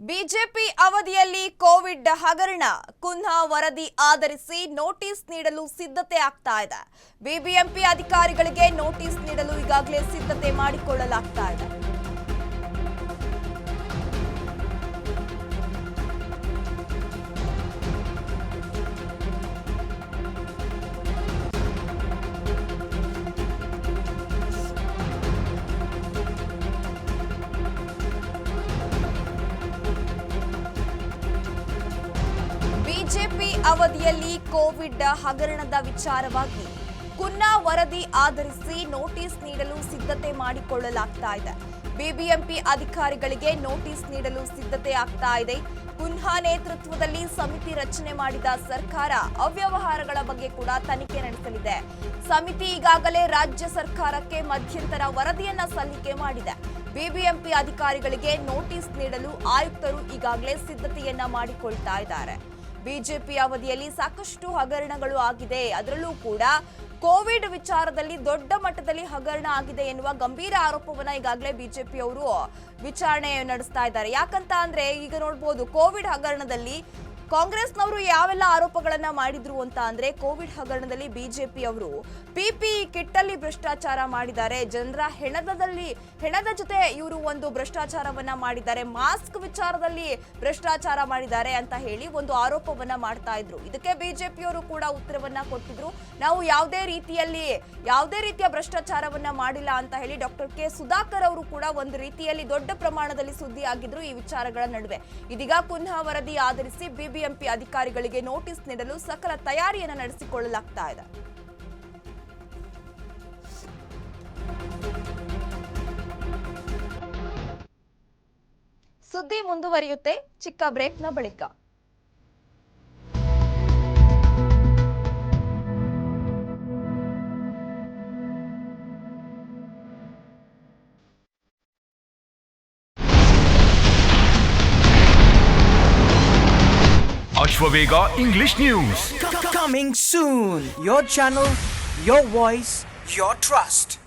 BJP ಅವಧಿಯಲ್ಲಿ Covid ಹಗರಣ ಕುಂಹ ವರದಿ ಆಧರಿಸಿ ನೋಟಿಸ್ ನೀಡಲು ಸಿದ್ಧತೆ ಆಗ್ತಾ ಇದೆ. ಬಿಬಿಎಂಪಿ ಅಧಿಕಾರಿಗಳಿಗೆ ನೋಟಿಸ್ ನೀಡಲು ಈಗಾಗಲೇ ಸಿದ್ಧತೆ ಮಾಡಿಕೊಳ್ಳಲಾಗ್ತಾ ಇದೆ. ಬಿಜೆಪಿ ಅವಧಿಯಲ್ಲಿ ಕೋವಿಡ್ ಹಗರಣದ ವಿಚಾರವಾಗಿ ಕುನ್ನ ವರದಿ ಆಧರಿಸಿ ನೋಟಿಸ್ ನೀಡಲು ಸಿದ್ಧತೆ ಮಾಡಿಕೊಳ್ಳಲಾಗ್ತಾ ಇದೆ. ಬಿಬಿಎಂಪಿ ಅಧಿಕಾರಿಗಳಿಗೆ ನೋಟಿಸ್ ನೀಡಲು ಸಿದ್ಧತೆ ಆಗ್ತಾ ಇದೆ. ಕುನ್ಹಾ ನೇತೃತ್ವದಲ್ಲಿ ಸಮಿತಿ ರಚನೆ ಮಾಡಿದ ಸರ್ಕಾರ ಅವ್ಯವಹಾರಗಳ ಬಗ್ಗೆ ಕೂಡ ತನಿಖೆ ನಡೆಸಲಿದೆ. ಸಮಿತಿ ಈಗಾಗಲೇ ರಾಜ್ಯ ಸರ್ಕಾರಕ್ಕೆ ಮಧ್ಯಂತರ ವರದಿಯನ್ನ ಸಲ್ಲಿಕೆ ಮಾಡಿದೆ. ಬಿಬಿಎಂಪಿ ಅಧಿಕಾರಿಗಳಿಗೆ ನೋಟಿಸ್ ನೀಡಲು ಆಯುಕ್ತರು ಈಗಾಗಲೇ ಸಿದ್ಧತೆಯನ್ನ ಮಾಡಿಕೊಳ್ತಾ ಇದ್ದಾರೆ. ಬಿಜೆಪಿ ಅವಧಿಯಲ್ಲಿ ಸಾಕಷ್ಟು ಹಗರಣಗಳು ಆಗಿದೆ. ಅದರಲ್ಲೂ ಕೂಡ ಕೋವಿಡ್ ವಿಚಾರದಲ್ಲಿ ದೊಡ್ಡ ಮಟ್ಟದಲ್ಲಿ ಹಗರಣ ಆಗಿದೆ ಎನ್ನುವ ಗಂಭೀರ ಆರೋಪವನ್ನ ಈಗಾಗಲೇ ಬಿಜೆಪಿಯವರು ವಿಚಾರಣೆ ನಡೆಸ್ತಾ ಇದ್ದಾರೆ. ಯಾಕಂತ ಅಂದ್ರೆ ಈಗ ನೋಡಬಹುದು ಕೋವಿಡ್ ಹಗರಣದಲ್ಲಿ ಕಾಂಗ್ರೆಸ್ನವರು ಯಾವೆಲ್ಲ ಆರೋಪಗಳನ್ನ ಮಾಡಿದ್ರು ಅಂತ ಅಂದ್ರೆ ಕೋವಿಡ್ ಹಗರಣದಲ್ಲಿ ಬಿಜೆಪಿ ಅವರು ಪಿಪಿಇ ಕಿಟ್ ಅಲ್ಲಿ ಭ್ರಷ್ಟಾಚಾರ ಮಾಡಿದ್ದಾರೆ. ಜನರ ಹೆಣದ ಜೊತೆ ಇವರು ಒಂದು ಭ್ರಷ್ಟಾಚಾರವನ್ನ ಮಾಡಿದ್ದಾರೆ. ಮಾಸ್ಕ್ ವಿಚಾರದಲ್ಲಿ ಭ್ರಷ್ಟಾಚಾರ ಮಾಡಿದ್ದಾರೆ ಅಂತ ಹೇಳಿ ಒಂದು ಆರೋಪವನ್ನ ಮಾಡ್ತಾ ಇದ್ರು. ಇದಕ್ಕೆ ಬಿಜೆಪಿಯವರು ಕೂಡ ಉತ್ತರವನ್ನ ಕೊಟ್ಟಿದ್ರು. ನಾವು ಯಾವುದೇ ರೀತಿಯ ಭ್ರಷ್ಟಾಚಾರವನ್ನ ಮಾಡಿಲ್ಲ ಅಂತ ಹೇಳಿ ಡಾಕ್ಟರ್ ಕೆ ಸುಧಾಕರ್ ಅವರು ಕೂಡ ಒಂದು ರೀತಿಯಲ್ಲಿ ದೊಡ್ಡ ಪ್ರಮಾಣದಲ್ಲಿ ಸುದ್ದಿ ಆಗಿದ್ರು ಈ ವಿಚಾರಗಳ ನಡುವೆ. ಇದೀಗ ಕುನ್ಹಾ ವರದಿ ಆಧರಿಸಿ ಬಿಬಿಎಂಪಿ ಅಧಿಕಾರಿಗಳಿಗೆ ನೋಟಿಸ್ ನೀಡಲು ಸಕಲ ತಯಾರಿಯನ್ನು ನಡೆಸಿಕೊಳ್ಳಲಾಗ್ತಾ ಇದೆ. ಸುದ್ದಿ ಮುಂದುವರಿಯುತ್ತೆ ಚಿಕ್ಕ ಬ್ರೇಕ್ನ ಬಳಿಕ. Ashwavega English News. Coming soon. Your channel, your voice, your trust.